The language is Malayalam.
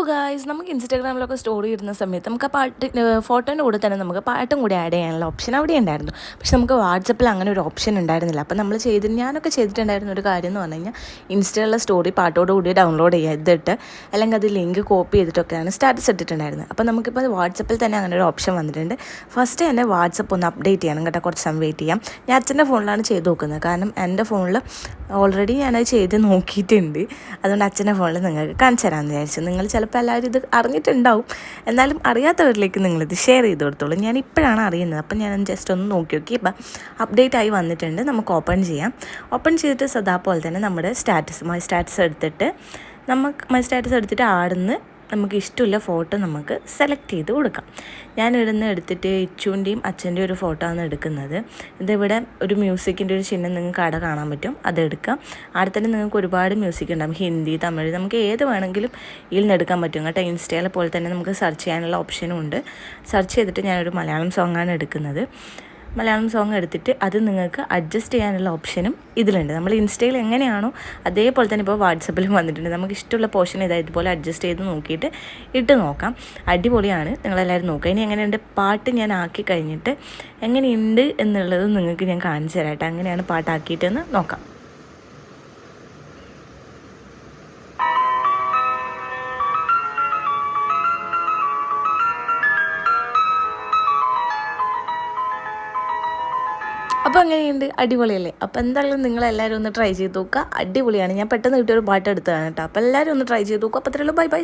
ഗായ്സ്, നമുക്ക് ഇൻസ്റ്റാഗ്രാമിലൊക്കെ സ്റ്റോറി ഇടുന്ന സമയത്ത് നമുക്ക് ആ ഫോട്ടോൻ്റെ കൂടെ തന്നെ നമുക്ക് പാട്ടും കൂടി ആഡ് ചെയ്യാനുള്ള ഓപ്ഷൻ അവിടെ ഉണ്ടായിരുന്നു. പക്ഷെ നമുക്ക് വാട്സപ്പിൽ അങ്ങനെ ഒരു ഓപ്ഷൻ ഉണ്ടായിരുന്നില്ല. അപ്പോൾ നമ്മൾ ഞാനൊക്കെ ചെയ്തിട്ടുണ്ടായിരുന്ന ഒരു കാര്യം എന്ന് പറഞ്ഞു കഴിഞ്ഞാൽ ഇൻസ്റ്റയിലുള്ള സ്റ്റോറി പാട്ടോടുകൂടി ഡൗൺലോഡ് ചെയ്തിട്ട് അല്ലെങ്കിൽ അത് ലിങ്ക് കോപ്പി ചെയ്തിട്ടൊക്കെയാണ് സ്റ്റാറ്റസ് ഇട്ടിട്ടുണ്ടായിരുന്നത്. അപ്പോൾ നമുക്കിപ്പോൾ വാട്സപ്പിൽ തന്നെ അങ്ങനെ ഒരു ഓപ്ഷൻ വന്നിട്ടുണ്ട്. ഫസ്റ്റ് തന്നെ വാട്സപ്പ് ഒന്ന് അപ്ഡേറ്റ് ചെയ്യണം കേട്ടോ, കുറച്ച് സമയം വെയിറ്റ് ചെയ്യാം. ഞാൻ അച്ഛൻ്റെ ഫോണിലാണ് ചെയ്ത് നോക്കുന്നത്, കാരണം എൻ്റെ ഫോണിൽ ഓൾറെഡി ഞാനത് ചെയ്ത് നോക്കിയിട്ടുണ്ട്. അതുകൊണ്ട് അച്ഛൻ്റെ ഫോണിൽ നിങ്ങൾക്ക് കാണിച്ചു തരാമെന്ന് വിചാരിച്ചു. നിങ്ങൾ ചിലപ്പോൾ എല്ലാവരും ഇത് അറിഞ്ഞിട്ടുണ്ടാവും, എന്നാലും അറിയാത്തവരിലേക്ക് നിങ്ങളിത് ഷെയർ ചെയ്ത് കൊടുത്തോളൂ. ഞാൻ ഇപ്പോഴാണ് അറിയുന്നത്, അപ്പം ഞാൻ ജസ്റ്റ് ഒന്ന് നോക്കി ഇപ്പം അപ്ഡേറ്റ് ആയി വന്നിട്ടുണ്ട്. നമുക്ക് ഓപ്പൺ ചെയ്യാം. ഓപ്പൺ ചെയ്തിട്ട് സദാ പോലെ തന്നെ നമ്മുടെ മൈ സ്റ്റാറ്റസ് എടുത്തിട്ട് ആടുന്ന് നമുക്ക് ഇഷ്ടമുള്ള ഫോട്ടോ നമുക്ക് സെലക്ട് ചെയ്ത് കൊടുക്കാം. ഞാൻ എടുത്തിട്ട് ഇച്ചുവിൻ്റെയും അച്ഛൻ്റെയും ഒരു ഫോട്ടോ ആണ് എടുക്കുന്നത്. ഇതിവിടെ ഒരു മ്യൂസിക്കിൻ്റെ ഒരു ചിഹ്നം നിങ്ങൾക്ക് അവിടെ കാണാൻ പറ്റും, അതെടുക്കാം. അവിടെ തന്നെ നിങ്ങൾക്ക് ഒരുപാട് മ്യൂസിക് ഉണ്ടാകും, ഹിന്ദി, തമിഴ്, നമുക്ക് ഏത് വേണമെങ്കിലും ഇതിൽ നിന്ന് എടുക്കാൻ പറ്റും കേട്ടോ. ഇൻസ്റ്റയിലെ പോലെ തന്നെ നമുക്ക് സെർച്ച് ചെയ്യാനുള്ള ഓപ്ഷനും ഉണ്ട്. സെർച്ച് ചെയ്തിട്ട് ഞാനൊരു മലയാളം സോങ്ങാണ് എടുക്കുന്നത്. മലയാളം സോങ് എടുത്തിട്ട് അത് നിങ്ങൾക്ക് അഡ്ജസ്റ്റ് ചെയ്യാനുള്ള ഓപ്ഷനും ഇതിലുണ്ട്. നമ്മൾ ഇൻസ്റ്റയിൽ എങ്ങനെയാണോ അതേപോലെ തന്നെ ഇപ്പോൾ വാട്സപ്പിലും വന്നിട്ടുണ്ട്. നമുക്ക് ഇഷ്ടമുള്ള പോർഷൻ ഇതുപോലെ അഡ്ജസ്റ്റ് ചെയ്ത് നോക്കിയിട്ട് ഇട്ട് നോക്കാം. അടിപൊളിയാണ്, നിങ്ങളെല്ലാവരും നോക്കുക. ഇനി എങ്ങനെയുണ്ട് പാട്ട് ഞാൻ ആക്കി കഴിഞ്ഞിട്ട് എങ്ങനെയുണ്ട് എന്നുള്ളത് നിങ്ങൾക്ക് ഞാൻ കാണിച്ചു തരാം കേട്ടോ. അങ്ങനെയാണ് പാട്ടാക്കിയിട്ടെന്ന് നോക്കാം. അപ്പോൾ അങ്ങനെയുണ്ട്, അടിപൊളിയല്ലേ? അപ്പോൾ എന്തായാലും നിങ്ങളെല്ലാവരും ഒന്ന് ട്രൈ ചെയ്ത് നോക്കുക, അടിപൊളിയാണ്. ഞാൻ പെട്ടെന്ന് കിട്ടിയൊരു പാട്ട് എടുത്തതാണ് കേട്ടോ. അപ്പോൾ എല്ലാവരും ഒന്ന് ട്രൈ ചെയ്ത് നോക്കുക. അപ്പോൾ അത്രയുള്ളൂ, ബൈ ബൈ.